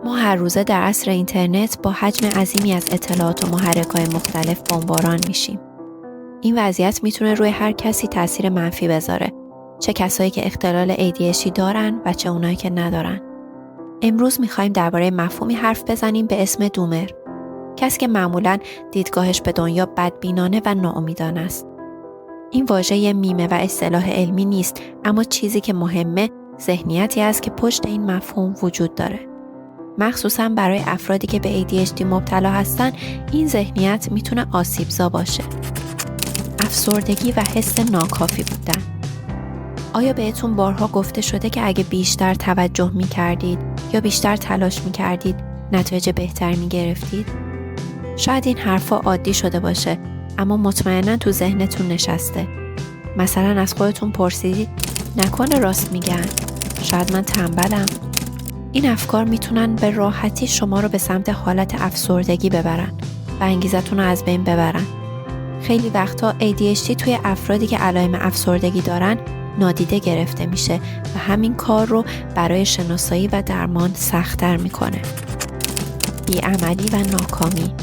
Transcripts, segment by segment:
ما هر روزه در عصر اینترنت با حجم عظیمی از اطلاعات و محرک‌های مختلف بمباران میشیم. این وضعیت میتونه روی هر کسی تأثیر منفی بذاره، چه کسایی که اختلال ADHD دارن و چه اونایی که ندارن. امروز میخوایم درباره مفهومی حرف بزنیم به اسم دومر. کسی که معمولاً دیدگاهش به دنیا بدبینانه و ناامیدانه است. این واژه یه میمه و اصطلاح علمی نیست، اما چیزی که مهمه ذهنیتی است که پشت این مفهوم وجود داره. مخصوصاً برای افرادی که به ADHD مبتلا هستن، این ذهنیت میتونه آسیبزا باشه. افسردگی و حس ناکافی بودن. آیا بهتون بارها گفته شده که اگه بیشتر توجه میکردید یا بیشتر تلاش میکردید، نتایج بهتری میگرفتید؟ شاید این حرفا عادی شده باشه، اما مطمئناً تو ذهنتون نشسته. مثلا از خودتون پرسیدید نکنه راست میگن؟ شاید من تنبلم؟ این افکار میتونن به راحتی شما رو به سمت حالت افسردگی ببرن و انگیزتون رو از بین ببرن. خیلی وقتا ADHD توی افرادی که علائم افسردگی دارن نادیده گرفته میشه و همین کار رو برای شناسایی و درمان سخت‌تر میکنه. بی‌عملی و ناکامی.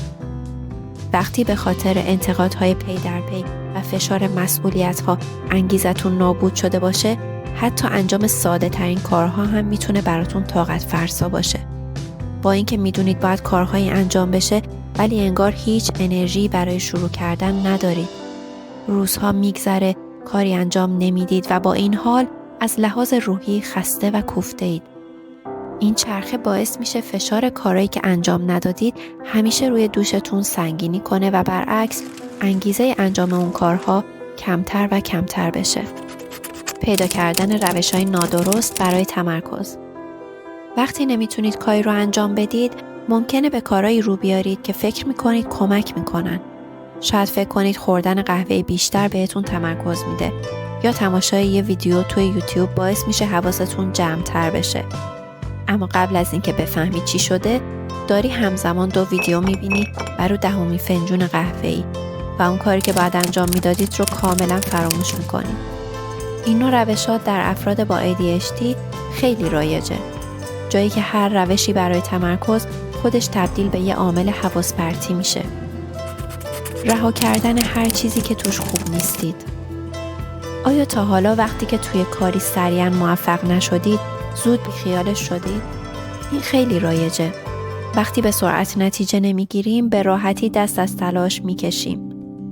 وقتی به خاطر انتقادهای پی در پی و فشار مسئولیت‌ها انگیزتون نابود شده باشه، حتی انجام ساده ترین کارها هم میتونه براتون طاقت فرسا باشه. با اینکه میدونید باید کارهایی انجام بشه، ولی انگار هیچ انرژی برای شروع کردن ندارید. روزها میگذره، کاری انجام نمیدید و با این حال از لحاظ روحی خسته و کوفته اید. این چرخه باعث میشه فشار کارهایی که انجام ندادید همیشه روی دوشتون سنگینی کنه و برعکس انگیزه انجام اون کارها کمتر و کمتر بشه. پیدا کردن روش‌های نادرست برای تمرکز. وقتی نمیتونید کاری رو انجام بدید، ممکنه به کارهایی رو بیارید که فکر میکنید کمک میکنن. شاید فکر کنید خوردن قهوه بیشتر بهتون تمرکز میده، یا تماشای یه ویدیو توی یوتیوب باعث میشه حواستون جمع‌تر بشه. اما قبل از اینکه بفهمی چی شده، داری همزمان 2 ویدیو میبینی و رو 10مین فنجون قهوه‌ای و اون کاری که باید انجام میدادید رو کاملا فراموش میکنی. این نوع روش‌ها در افراد با ADHD خیلی رایجه. جایی که هر روشی برای تمرکز خودش تبدیل به یه عامل حواس پرتی میشه. رها کردن هر چیزی که توش خوب نیستید. آیا تا حالا وقتی که توی کاری سریعا موفق نشدید، زود بیخیالش شدید؟ این خیلی رایجه. وقتی به سرعت نتیجه نمیگیریم، به راحتی دست از تلاش میکشیم.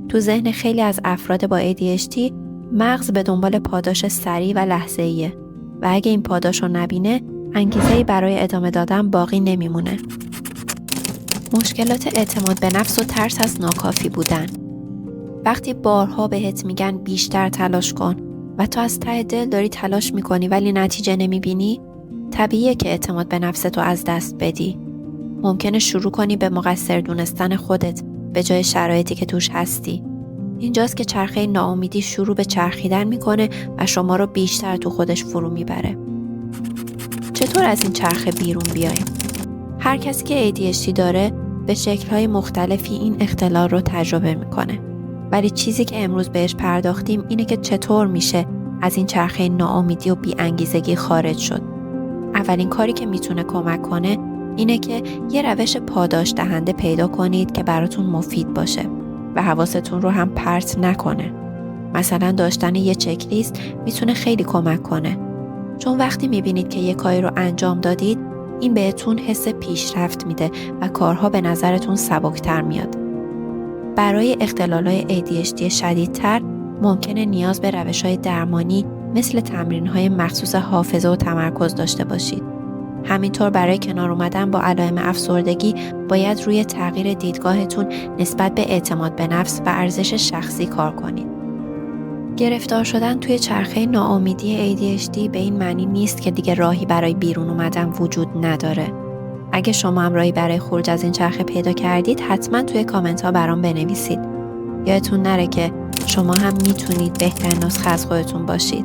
تو ذهن خیلی از افراد با ADHD، مغز به دنبال پاداش سریع و لحظه‌ایه و اگه این پاداش رو نبینه، انگیزه‌ای برای ادامه دادن باقی نمیمونه. مشکلات اعتماد به نفس و ترس از ناکافی بودن. وقتی بارها بهت میگن بیشتر تلاش کن و تو از ته دل داری تلاش میکنی ولی نتیجه نمیبینی، طبیعیه که اعتماد به نفستو از دست بدی. ممکنه شروع کنی به مقصر دونستن خودت به جای شرایطی که توش هستی. اینجاست که چرخه ناامیدی شروع به چرخیدن میکنه و شما رو بیشتر تو خودش فرو میبره. چطور از این چرخه بیرون بیایم؟ هر کسی که ADHD داره به شکل‌های مختلفی این اختلال رو تجربه میکنه. ولی چیزی که امروز بهش پرداختیم اینه که چطور میشه از این چرخه ناامیدی و بی‌انگیزگی خارج شد. اولین کاری که میتونه کمک کنه اینه که یه روش پاداش دهنده پیدا کنید که براتون مفید باشه و حواستون رو هم پرت نکنه. مثلا داشتن یه چک لیست میتونه خیلی کمک کنه. چون وقتی میبینید که یه کاری رو انجام دادید، این بهتون حس پیشرفت میده و کارها به نظرتون سبکتر میاد. برای اختلال‌های ADHD شدیدتر ممکنه نیاز به روش‌های درمانی مثل تمرین‌های مخصوص حافظه و تمرکز داشته باشید. همینطور برای کنار اومدن با علائم افسردگی باید روی تغییر دیدگاهتون نسبت به اعتماد به نفس و ارزش شخصی کار کنید. گرفتار شدن توی چرخه ناامیدی ADHD به این معنی نیست که دیگه راهی برای بیرون اومدن وجود نداره. اگه شما هم راهی برای خروج از این چرخه پیدا کردید، حتما توی کامنت ها برام بنویسید. یادتون نره که شما هم میتونید بهترین نسخه از خودتون باشید.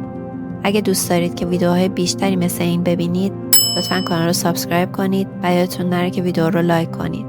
اگه دوست دارید که ویدیوهای بیشتری مثل این ببینید، لطفاً کانال رو سابسکرایب کنید و یادتون نره که ویدیو رو لایک کنید.